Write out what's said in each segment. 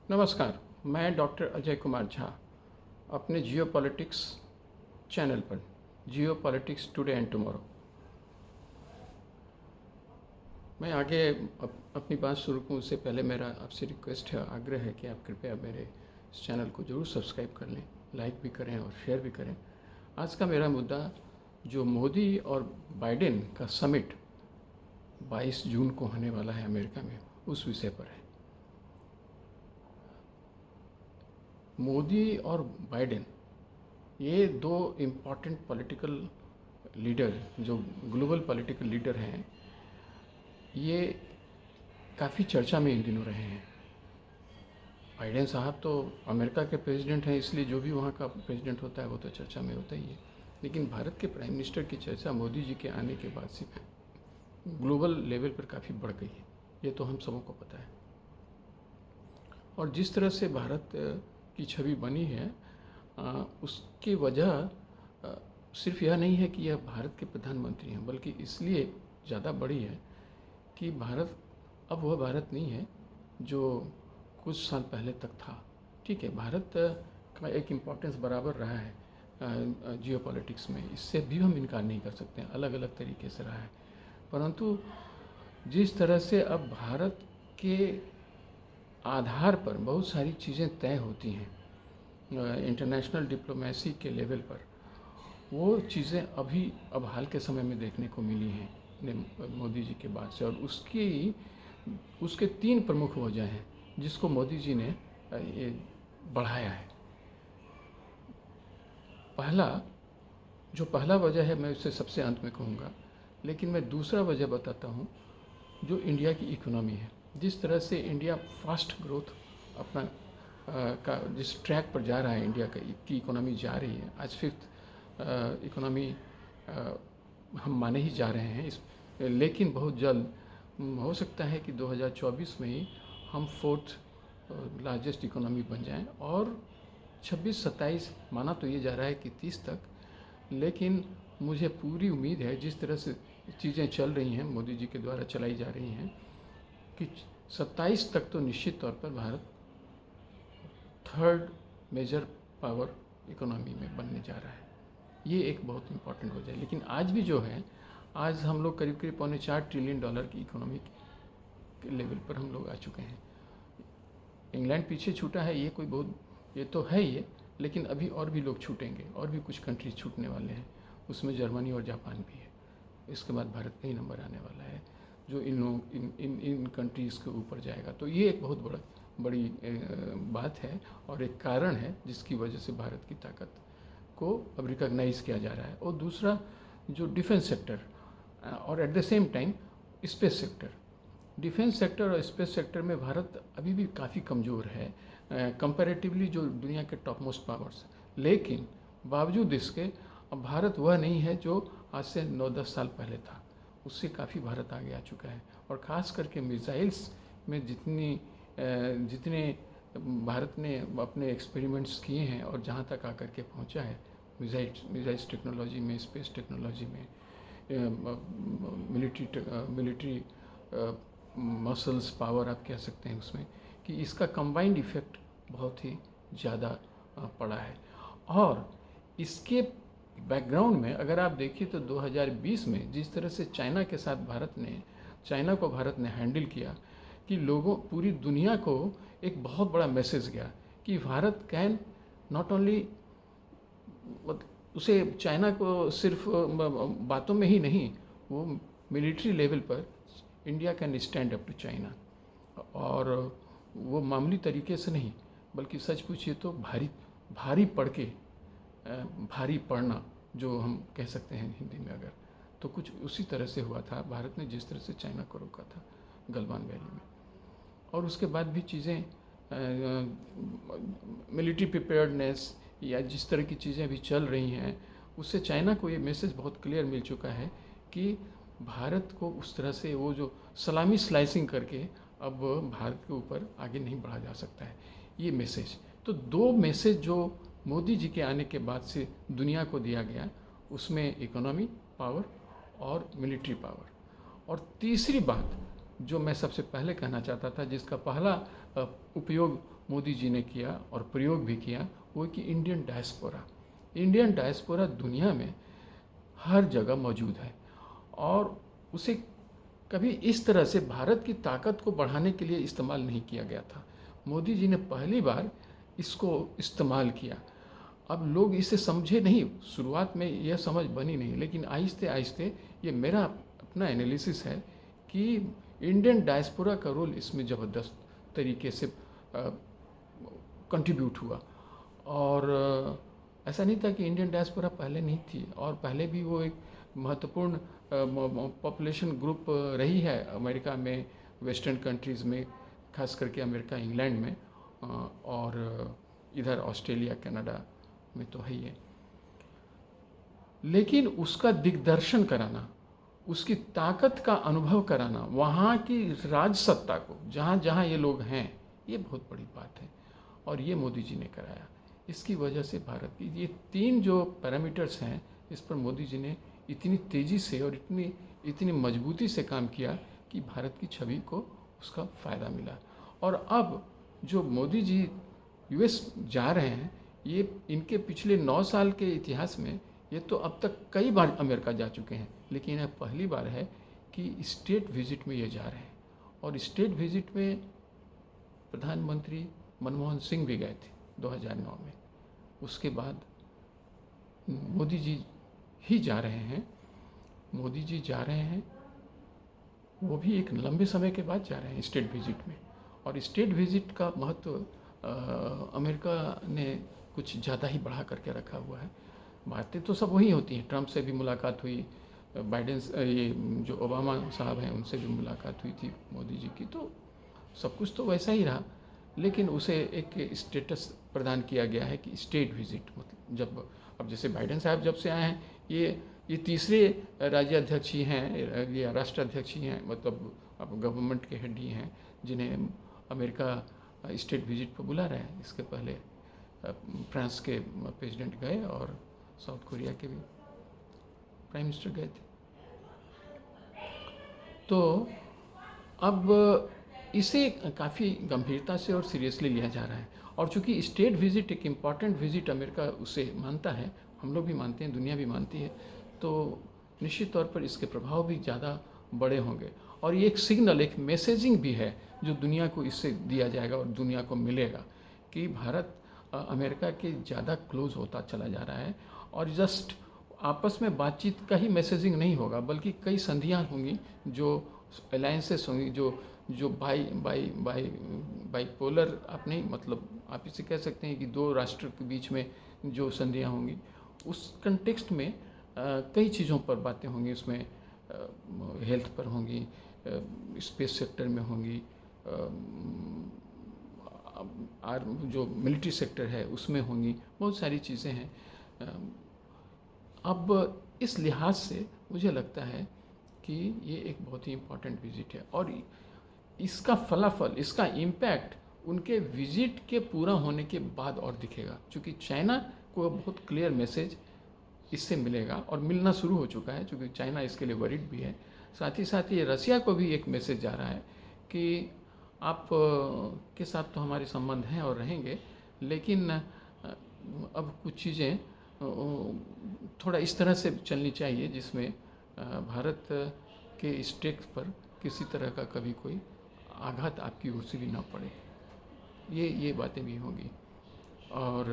नमस्कार, मैं डॉक्टर अजय कुमार झा अपने जियो पॉलिटिक्स चैनल पर जियो पॉलिटिक्स टुडे एंड टुमारो। मैं आगे अपनी बात शुरू करूँ उससे पहले मेरा आपसे रिक्वेस्ट है, आग्रह है कि आप कृपया मेरे इस चैनल को ज़रूर सब्सक्राइब कर लें, लाइक भी करें और शेयर भी करें। आज का मेरा मुद्दा जो मोदी और बाइडेन का समिट 22 जून को होने वाला है अमेरिका में, उस विषय पर है। मोदी और बाइडेन ये दो इम्पॉर्टेंट पॉलिटिकल लीडर, जो ग्लोबल पॉलिटिकल लीडर हैं, ये काफ़ी चर्चा में इन दिनों रहे हैं। बाइडेन साहब तो अमेरिका के प्रेसिडेंट हैं, इसलिए जो भी वहाँ का प्रेसिडेंट होता है वो तो चर्चा में होता ही है। लेकिन भारत के प्राइम मिनिस्टर की चर्चा मोदी जी के आने के बाद से ग्लोबल लेवल पर काफ़ी बढ़ गई है, ये तो हम सबों को पता है। और जिस तरह से भारत की छवि बनी है, उसकी वजह सिर्फ यह नहीं है कि यह भारत के प्रधानमंत्री हैं, बल्कि इसलिए ज़्यादा बड़ी है कि भारत अब वह भारत नहीं है जो कुछ साल पहले तक था। ठीक है, भारत का एक इम्पोर्टेंस बराबर रहा है जियो पॉलिटिक्स में, इससे भी हम इनकार नहीं कर सकते हैं, अलग अलग तरीके से रहा है। परंतु जिस तरह से अब भारत के आधार पर बहुत सारी चीज़ें तय होती हैं इंटरनेशनल डिप्लोमेसी के लेवल पर, वो चीज़ें अभी अब हाल के समय में देखने को मिली हैं मोदी जी के बाद से। और उसके 3 प्रमुख वजह हैं जिसको मोदी जी ने ये बढ़ाया है। पहला वजह है, मैं उससे सबसे अंत में कहूँगा, लेकिन मैं दूसरा वजह बताता हूँ, जो इंडिया की इकोनॉमी है। जिस तरह से इंडिया फास्ट ग्रोथ अपना का जिस ट्रैक पर जा रहा है, इंडिया की इकोनॉमी जा रही है, आज 5th इकोनॉमी हम माने ही जा रहे हैं इस, लेकिन बहुत जल्द हो सकता है कि 2024 में ही हम 4th लार्जेस्ट इकोनॉमी बन जाएं, और 26-27 माना तो ये जा रहा है कि 30 तक, लेकिन मुझे पूरी उम्मीद है जिस तरह से चीज़ें चल रही हैं, मोदी जी के द्वारा चलाई जा रही हैं, कि 27 तक तो निश्चित तौर पर Bharat 3rd major power economy में बनने जा रहा है। ये एक बहुत इम्पॉर्टेंट वजह है। लेकिन आज भी जो है, आज हम लोग करीब करीब $4.25 ट्रिलियन की इकोनॉमी के लेवल पर हम लोग आ चुके हैं। इंग्लैंड पीछे छूटा है, ये कोई बहुत, ये तो है ये, लेकिन अभी और भी लोग छूटेंगे, और भी कुछ कंट्रीज छूटने वाले हैं, उसमें जर्मनी और जापान भी है। इसके बाद भारत का ही नंबर आने वाला है जो इन कंट्रीज़ के ऊपर जाएगा। तो ये एक बहुत बड़ी बात है और एक कारण है जिसकी वजह से भारत की ताकत को अब रिकॉग्नाइज़ किया जा रहा है। और दूसरा, जो डिफेंस सेक्टर और at the same time space sector, defence sector और स्पेस सेक्टर में भारत अभी भी काफ़ी कमज़ोर है कंपैरेटिवली जो दुनिया के टॉप मोस्ट पावर्स। लेकिन बावजूद इसके अब भारत वह नहीं है जो आज से 9-10 साल पहले था, उससे काफ़ी भारत आगे आ चुका है। और ख़ास करके मिसाइल्स में जितने भारत ने अपने एक्सपेरिमेंट्स किए हैं और जहाँ तक आकर के पहुँचा है, मिसाइल्स टेक्नोलॉजी में, स्पेस टेक्नोलॉजी में, मिलिट्री मसल्स पावर आप कह सकते हैं उसमें, कि इसका कंबाइंड इफ़ेक्ट बहुत ही ज़्यादा पड़ा है। और इसके बैकग्राउंड में अगर आप देखिए तो 2020 में जिस तरह से चाइना को भारत ने हैंडल किया, कि पूरी दुनिया को एक बहुत बड़ा मैसेज गया कि भारत कैन नॉट ओनली, उसे चाइना को सिर्फ बातों में ही नहीं, वो मिलिट्री लेवल पर India can stand up to China. और वो मामूली तरीके से नहीं, बल्कि सच पूछिए तो भारी पड़ना जो हम कह सकते हैं हिंदी में अगर, तो कुछ उसी तरह से हुआ था भारत ने जिस तरह से चाइना को रोका था गलवान वैली में। और उसके बाद भी चीज़ें मिलिट्री प्रिपेयर्डनेस या जिस तरह की चीज़ें अभी चल रही हैं, उससे चाइना को ये मैसेज बहुत क्लियर मिल चुका है कि भारत को उस तरह से वो जो सलामी स्लाइसिंग करके अब भारत के ऊपर आगे नहीं बढ़ा जा सकता है, ये मैसेज। तो 2 मैसेज जो मोदी जी के आने के बाद से दुनिया को दिया गया, उसमें इकोनॉमी पावर और मिलिट्री पावर। और तीसरी बात जो मैं सबसे पहले कहना चाहता था, जिसका पहला उपयोग मोदी जी ने किया और प्रयोग भी किया, वो कि इंडियन डायस्पोरा। इंडियन डायस्पोरा दुनिया में हर जगह मौजूद है और उसे कभी इस तरह से भारत की ताकत को बढ़ाने के लिए इस्तेमाल नहीं किया गया था। मोदी जी ने पहली बार इसको इस्तेमाल किया। अब लोग इसे समझे नहीं, शुरुआत में यह समझ बनी नहीं, लेकिन आहिस्ते आहिस्ते, ये मेरा अपना एनालिसिस है कि इंडियन डायस्पोरा का रोल इसमें ज़बरदस्त तरीके से कंट्रीब्यूट हुआ। और ऐसा नहीं था कि इंडियन डायस्पोरा पहले नहीं थी, और पहले भी वो एक महत्वपूर्ण पॉपुलेशन ग्रुप रही है अमेरिका में, वेस्टर्न कंट्रीज़ में, खास करके अमेरिका, इंग्लैंड में, और इधर ऑस्ट्रेलिया, कनाडा में तो है ही है। लेकिन उसका दिग्दर्शन कराना, उसकी ताकत का अनुभव कराना, वहाँ की राज सत्ता को जहाँ जहाँ ये लोग हैं, ये बहुत बड़ी बात है और ये मोदी जी ने कराया। इसकी वजह से भारत की ये 3 जो पैरामीटर्स हैं, इस पर मोदी जी ने इतनी तेज़ी से और इतनी मजबूती से काम किया कि भारत की छवि को उसका फ़ायदा मिला। और अब जो मोदी जी यूएस जा रहे हैं, ये इनके पिछले 9 साल के इतिहास में ये तो अब तक कई बार अमेरिका जा चुके हैं, लेकिन यह पहली बार है कि स्टेट विजिट में ये जा रहे हैं। और स्टेट विजिट में प्रधानमंत्री मनमोहन सिंह भी गए थे 2009 में। उसके बाद मोदी जी ही जा रहे हैं। मोदी जी जा रहे हैं, वो भी एक लंबे समय के बाद जा रहे हैं स्टेट विजिट में। और स्टेट विजिट का महत्व अमेरिका ने कुछ ज़्यादा ही बढ़ा करके रखा हुआ है। बातें तो सब वही होती हैं, ट्रंप से भी मुलाकात हुई, बाइडेन, ये जो ओबामा साहब हैं उनसे भी मुलाकात हुई थी मोदी जी की, तो सब कुछ तो वैसा ही रहा। लेकिन उसे एक स्टेटस प्रदान किया गया है कि स्टेट विजिट, मतलब जब अब जैसे बाइडेन साहब जब से आए हैं, ये तीसरे राज्याध्यक्ष ही हैं या राष्ट्राध्यक्ष ही हैं, मतलब अब गवर्नमेंट के हेड ही हैं जिन्हें अमेरिका स्टेट विजिट पर बुला रहे हैं। इसके पहले फ्रांस के प्रेसिडेंट गए और साउथ कोरिया के भी प्राइम मिनिस्टर गए थे। तो अब इसे काफ़ी गंभीरता से और सीरियसली लिया जा रहा है। और चूंकि स्टेट विजिट एक इम्पॉर्टेंट विजिट अमेरिका उसे मानता है, हम लोग भी मानते हैं, दुनिया भी मानती है, तो निश्चित तौर पर इसके प्रभाव भी ज़्यादा बड़े होंगे। और ये एक सिग्नल, एक मैसेजिंग भी है जो दुनिया को इससे दिया जाएगा और दुनिया को मिलेगा कि भारत अमेरिका के ज़्यादा क्लोज होता चला जा रहा है। और जस्ट आपस में बातचीत का ही मैसेजिंग नहीं होगा, बल्कि कई संधियाँ होंगी, जो अलायंसेस होंगी, जो बाईपोलर, आप नहीं, मतलब आप इसे कह सकते हैं कि 2 राष्ट्र के बीच में जो संधियाँ होंगी, उस कंटेक्स्ट में कई चीज़ों पर बातें होंगी। उसमें हेल्थ पर होंगी, स्पेस सेक्टर में होंगी, जो मिलिट्री सेक्टर है उसमें होंगी, बहुत सारी चीज़ें हैं। अब इस लिहाज से मुझे लगता है कि ये एक बहुत ही इम्पॉर्टेंट विजिट है और इसका फलाफल, इसका इम्पैक्ट उनके विजिट के पूरा होने के बाद और दिखेगा, क्योंकि चाइना को बहुत क्लियर मैसेज इससे मिलेगा और मिलना शुरू हो चुका है, क्योंकि चाइना इसके लिए वरीड भी है। साथ ही साथ ये रसिया को भी एक मैसेज जा रहा है कि आप के साथ तो हमारे संबंध हैं और रहेंगे, लेकिन अब कुछ चीज़ें थोड़ा इस तरह से चलनी चाहिए जिसमें भारत के स्टेट पर किसी तरह का कभी कोई आघात आपकी ओर से भी ना पड़े। ये बातें भी होंगी। और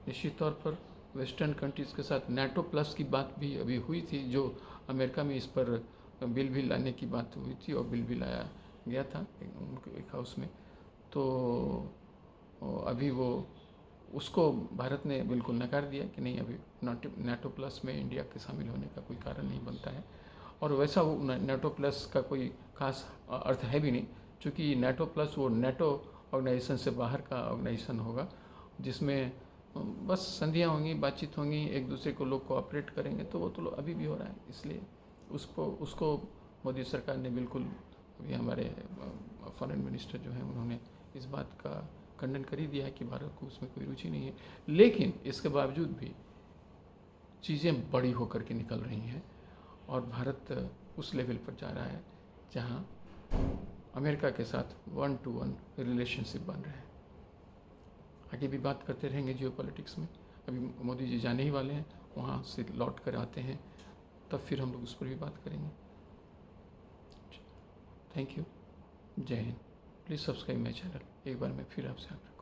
निश्चित तौर पर वेस्टर्न कंट्रीज़ के साथ NATO प्लस की बात भी अभी हुई थी, जो अमेरिका में इस पर बिल भी लाने की बात हुई थी और बिल भी लाया गया था एक हाउस में। तो अभी वो उसको भारत ने बिल्कुल नकार दिया कि नहीं, अभी NATO प्लस में इंडिया के शामिल होने का कोई कारण नहीं बनता है। और वैसा वो NATO प्लस का कोई खास अर्थ है भी नहीं, क्योंकि NATO प्लस वो NATO ऑर्गेनाइजेशन से बाहर का ऑर्गेनाइजेशन होगा, जिसमें बस संधियाँ होंगी, बातचीत होंगी, एक दूसरे को लोग कोऑपरेट करेंगे। तो वो तो अभी भी हो रहा है, इसलिए उसको मोदी सरकार ने बिल्कुल, अभी हमारे फॉरेन मिनिस्टर जो हैं उन्होंने इस बात का खंडन कर ही दिया है कि भारत को उसमें कोई रुचि नहीं है। लेकिन इसके बावजूद भी चीज़ें बड़ी होकर के निकल रही हैं और भारत उस लेवल पर जा रहा है जहाँ अमेरिका के साथ 1-to-1 रिलेशनशिप बन रहे हैं। आगे भी बात करते रहेंगे जियो पॉलिटिक्स में। अभी मोदी जी जाने ही वाले हैं, वहाँ से लौट कर आते हैं, तब फिर हम लोग उस पर भी बात करेंगे। थैंक यू, जय Hind. Please subscribe my channel. एक बार मैं फिर आपसे आग्रह